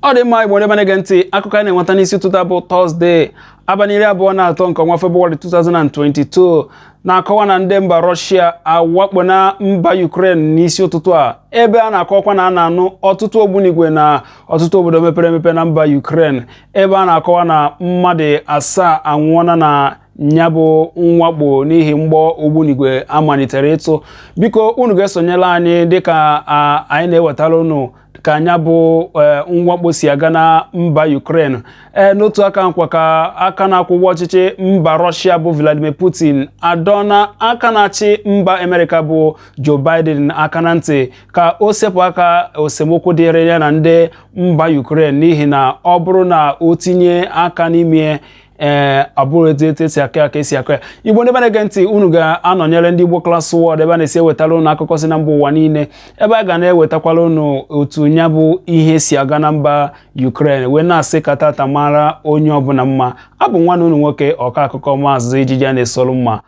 Ọ dị mma Igbo na-ege ntị akụkọ anyị na-enweta n'isi ụtụtụ bụ Tọzdee abalị 23 nke ọnwa Febụwarị 2022 na-akọwa na ndị mba Russia awakpo na mba Ukraine n'isi ụtụtụ a ebe a na-akọkwa na a na-anụ ọtụtụ ogbunigwe na ọtụtụ obodo mepere emepe na mba Ukraine ebe a na-akọwa na mmadụ 7 anwụọla na nyabụ mwakpo n'ihi mgbọ ogbunigwe amalitere ịtụ. Biko unu ga-esonyela anyị dịka anyị na-ewetara unu ka anya bụ mwakpo si aga na mba Ukraine. N'otu aka nkwa ka aka na-akwụgwọ ọchịchị mba Russia bụ Vladimir Putin adọna aka na-achị mba America bụ Joe Biden aka na ntị ka o sepụ aka esemokwu dịrị ya na ndị mba Ukraine n'ihi na ọ bụrụ na o tinye aka n'ime abụrụ etu esi aka esi aka ya. Igbo ndị na-ege ntị unu ga-anọnyere ndị Igbo Class World ebe a na-esi ewetara unu akụkọ si na mba ụwa niile ebe a ga na-ewetakwala unu otu nya bụ ihe si aga na mba Ukraine wee na-asị ka tata mara onye ọbụla mma. Abụ nwanne unu nwoke ọka akụkọ Maazị Ijiji a na-esolu mma.